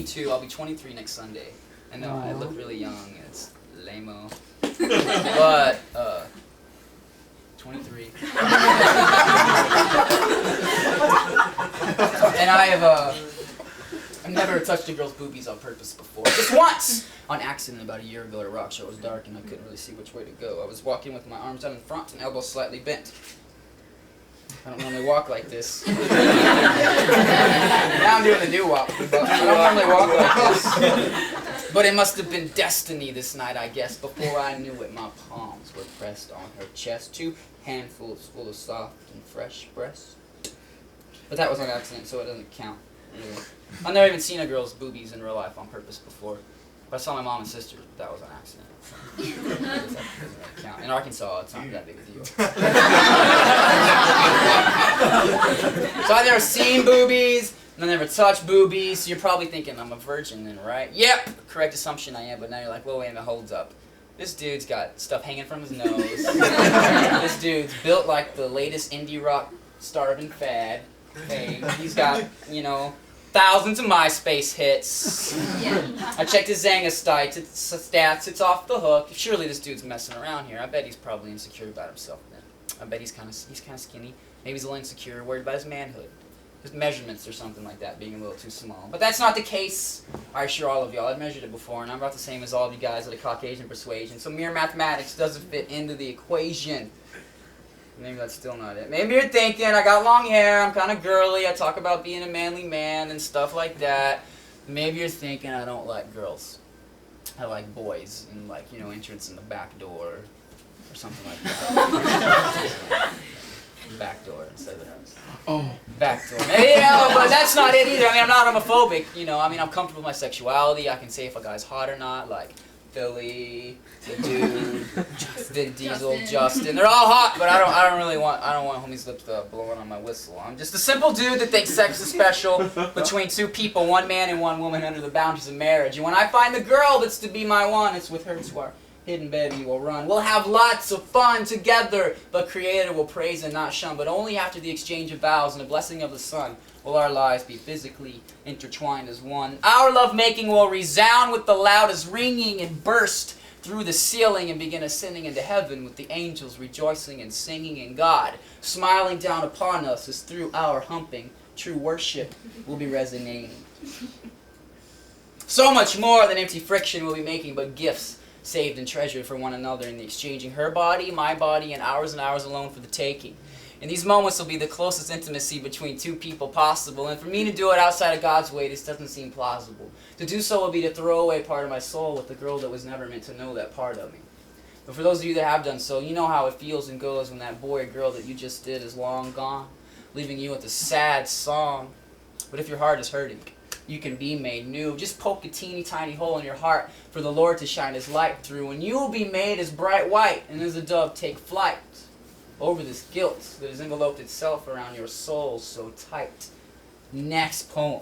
22. I'll be 23 next Sunday. I know I look really young. It's lame-o. But 23. And I've never touched a girl's boobies on purpose before. Just once! On accident about a year ago at a rock show. It was dark and I couldn't really see which way to go. I was walking with my arms out in front and elbows slightly bent. I don't normally walk like this. Now I'm doing the new walk, but I don't normally walk like this. But it must have been destiny this night, I guess. Before I knew it, my palms were pressed on her chest. 2 handfuls full of soft and fresh breasts. But that was on accident, so it doesn't count. Really. I've never even seen a girl's boobies in real life on purpose before. But I saw my mom and sisters, but that was on accident. That doesn't really count. In Arkansas, it's not that big a deal. So I've never seen boobies, and I never touched boobies, so you're probably thinking I'm a virgin then, right? Yep! Correct assumption I am, but now you're like, well, wait a minute, holds up. This dude's got stuff hanging from his nose. This dude's built like the latest indie rock starving fad. Hey, he's got, you know, thousands of MySpace hits. I checked his Zanga stats, it's off the hook. Surely this dude's messing around here. I bet he's probably insecure about himself then. I bet he's kind of skinny. Maybe he's a little insecure, worried about his manhood. His measurements or something like that being a little too small. But that's not the case. I assure all of y'all, I've measured it before, and I'm about the same as all of you guys of the Caucasian persuasion. So mere mathematics doesn't fit into the equation. Maybe that's still not it. Maybe you're thinking, I got long hair, I'm kind of girly, I talk about being a manly man and stuff like that. Maybe you're thinking, I don't like girls. I like boys, and like, you know, entrance in the back door, or something like that. Back door instead of back door. Maybe, you know, but that's not it either. I mean, I'm not homophobic, you know, I mean, I'm comfortable with my sexuality. I can say if a guy's hot or not, like Philly, the dude, the Diesel, Justin. They're all hot, but I don't want homie's lips blowing on my whistle. I'm just a simple dude that thinks sex is special between 2 people, 1 man and 1 woman under the boundaries of marriage. And when I find the girl that's to be my one, it's with her to our hidden bed we will run. We'll have lots of fun together, but Creator will praise and not shun. But only after the exchange of vows and the blessing of the Son will our lives be physically intertwined as one. Our lovemaking will resound with the loudest ringing and burst through the ceiling and begin ascending into heaven with the angels rejoicing and singing, and God smiling down upon us as through our humping true worship will be resonating. So much more than empty friction we'll be making, but gifts saved and treasured for one another in the exchanging her body, my body, and ours alone for the taking. And these moments will be the closest intimacy between 2 people possible. And for me to do it outside of God's way, this doesn't seem plausible. To do so will be to throw away part of my soul with the girl that was never meant to know that part of me. But for those of you that have done so, you know how it feels and goes when that boy or girl that you just did is long gone, leaving you with a sad song. But if your heart is hurting, you can be made new. Just poke a teeny tiny hole in your heart for the Lord to shine His light through, and you will be made as bright white, and as a dove take flight over this guilt that has enveloped itself around your soul so tight. Next poem.